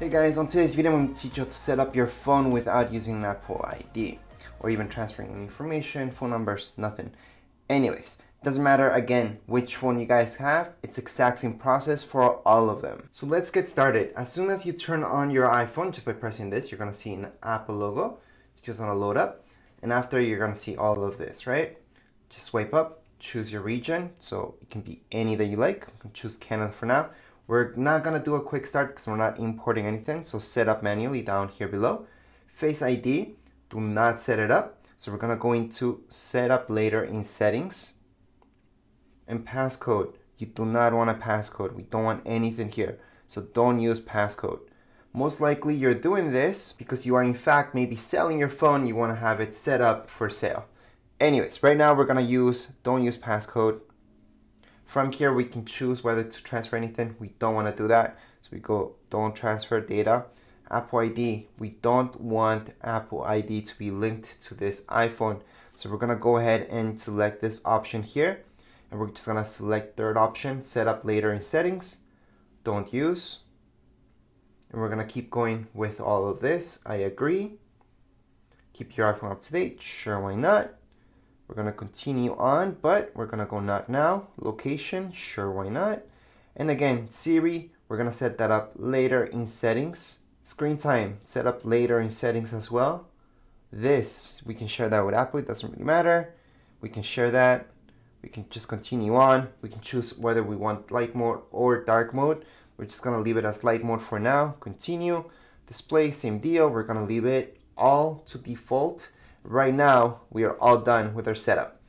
Hey guys, on today's video I'm going to teach you how to set up your phone without using an Apple ID or even transferring any information, phone numbers, nothing. Anyways, doesn't matter again which phone you guys have, it's the exact same process for all of them. So let's get started. As soon as you turn on your iPhone, just by pressing this, you're going to see an Apple logo. It's just going to load up, and after you're going to see all of this, right? Just swipe up, choose your region, so it can be any that you like. You can choose Canada for now. We're not going to do a quick start because we're not importing anything, so set up manually down here below. Face ID, do not set it up. So we're going to go into set up later in settings. And passcode, you do not want a passcode. We don't want anything here, so don't use passcode. Most likely you're doing this because you are in fact maybe selling your phone, you want to have it set up for sale. Anyways, right now we're going to don't use passcode. From here we can choose whether to transfer anything. We don't want to do that, so we go don't transfer data. Apple ID, we don't want Apple ID to be linked to this iPhone, so we're going to go ahead and select this option here, and we're just going to select third option, set up later in settings, don't use, and we're going to keep going with all of this. I agree. Keep your iPhone up to date, sure, why not. We're going to continue on, but we're going to go not now. Location, sure, why not. And again, Siri, we're going to set that up later in settings. Screen time, set up later in settings as well. This, we can share that with Apple, it doesn't really matter. We can share that. We can just continue on. We can choose whether we want light mode or dark mode. We're just going to leave it as light mode for now. Continue. Display, same deal. We're going to leave it all to default. Right now, we are all done with our setup.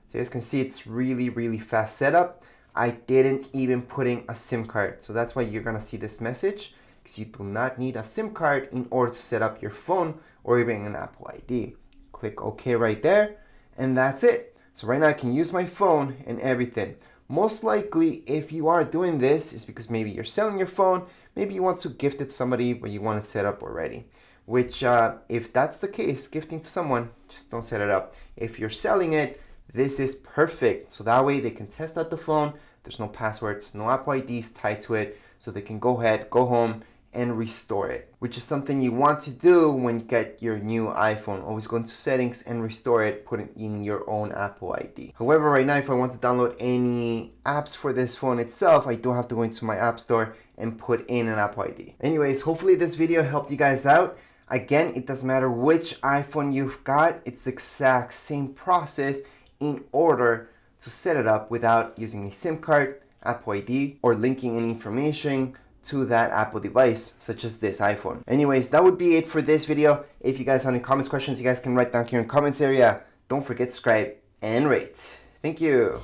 So you guys can see it's really fast setup. I didn't even put in a SIM card. So that's why you're gonna see this message, because you do not need a SIM card in order to set up your phone or even an Apple ID. Click OK right there, and that's it. So right now I can use my phone and everything. Most likely, if you are doing this, is because maybe you're selling your phone, maybe you want to gift it to somebody, but you want it set up already. Which, if that's the case, gifting to someone, just don't set it up. If you're selling it, this is perfect. So that way they can test out the phone. There's no passwords, no Apple IDs tied to it. So they can go ahead, go home, and restore it. Which is something you want to do when you get your new iPhone. Always go into settings and restore it, put it in your own Apple ID. However, right now, if I want to download any apps for this phone itself, I do have to go into my app store and put in an Apple ID. Anyways, hopefully this video helped you guys out. Again, it doesn't matter which iPhone you've got, it's the exact same process in order to set it up without using a SIM card, Apple ID, or linking any information to that Apple device, such as this iPhone. Anyways, that would be it for this video. If you guys have any comments, questions, you guys can write down here in the comments area. Don't forget to subscribe and rate. Thank you.